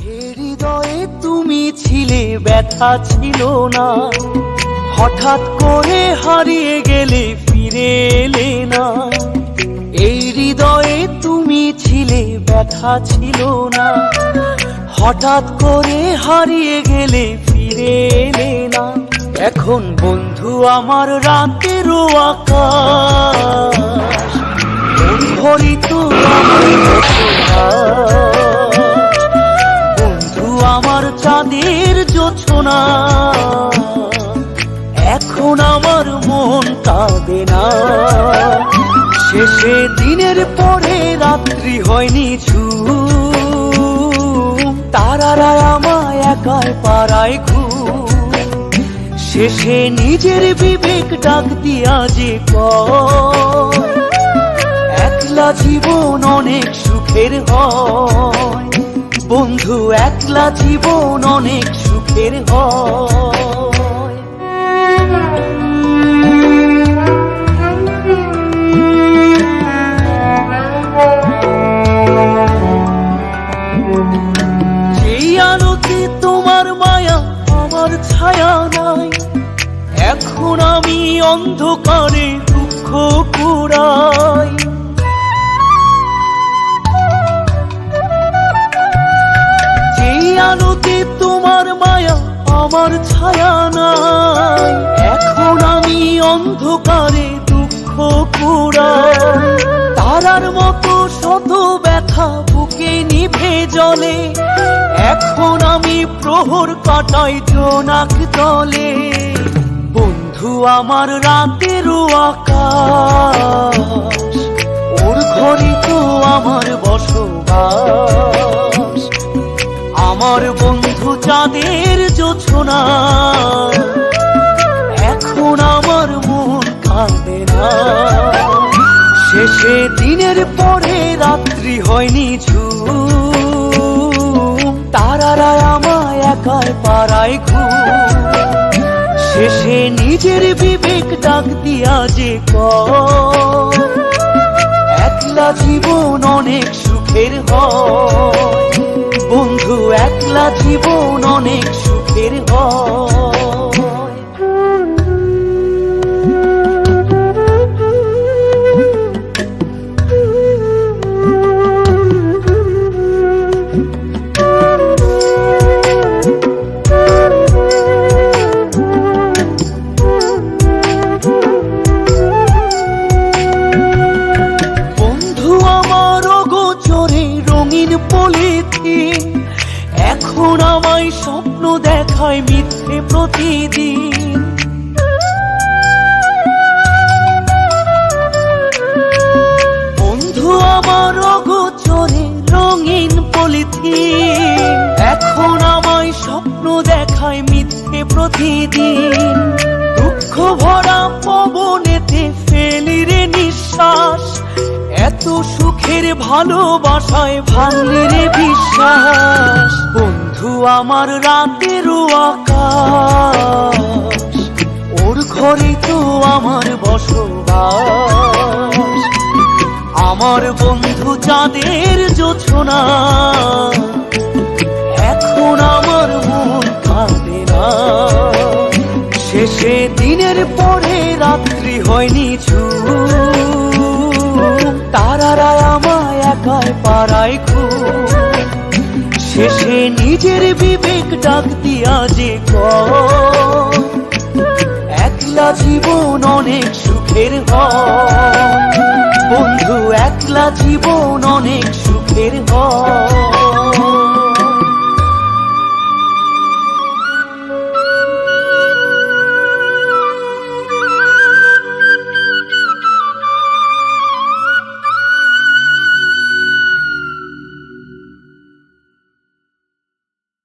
হৃদয়ে তুমি ছিলে, ব্যথা ছিল না, হঠাৎ করে হারিয়ে গেলে, ফিরে এলে না। এই হৃদয়ে তুমি ছিলে, ব্যথা ছিল না, হঠাৎ করে হারিয়ে গেলে, ফিরে এলে না। এখন বন্ধু আমার রাতেরও আকাশ, ঘড়ি তো আমার বন্ধু আমার চাঁদের জোছনা। এখন আমার মন কাঁদে না, শেষে দিনের পরে রাত্রি হয়নি ঝুম, তারারা আমায় একাই পাড়ায় ঘুম। শেষে নিজের বিবেক ডাক দিয়া যে কয়, একলা জীবন অনেক সুখের হয় বন্ধু, একলা জীবন অনেক সুখের হয়। যেই আলোতে তোমার মায়া আমার ছায়া নাই, এখন আমি অন্ধকারে দুঃখ কুড়াই। যেই আলোতে তোমার মায়া আমার ছায়া নাই, এখন আমি অন্ধকারে দুঃখ কুড়াই। তারার মতো শত ব্যথা বুকে নিভে জ্বলে, এখন আমি প্রহর কাটাই জোনাক তলে। বন্ধু আমার রাতেরও আকাশ, ওর ঘরে তো আমার বসবাস। আমার বন্ধু চাঁদের জোছনা, এখন আমার মন কাঁদে না। শেষে দিনের পরে রাত্রি হয়নি ঝুম, তারারা আমায় একাই পাড়ায় ঘুম। শেষে নিজের বিবেক ডাক দিয়া যে কয়, একলা জীবন অনেক সুখের হয় বন্ধু, একলা জীবন অনেক সুখের হয়। পলিথিন এখন আমায় স্বপ্ন দেখায় মিথ্যে প্রতিদিন। বন্ধু আমার অগোচরে রঙিন পলিথিন, এখন আমায় স্বপ্ন দেখায় মিথ্যে প্রতিদিন। দুঃখ ভরা পবনেতে ফেলি রে নিঃশ্বাস, এত সুখের ভালোবাসায় ভাঙলি রে বিশ্বাস। বন্ধু আমার রাতেরও আকাশ, ওর ঘরে তো আমার বসবাস। আমার বন্ধু চাঁদের জোছনা, এখন আমার মন কাঁদে না। শেষে দিনের পরে রাত্রি হয়নি ঝুম, তারারা আমায় একাই পাড়ায় ঘুম। শেষে নিজের বিবেক ডাক দিয়া যে কয়, একলা জীবন অনেক সুখের হয় বন্ধু, একলা জীবন অনেক সুখের হয়।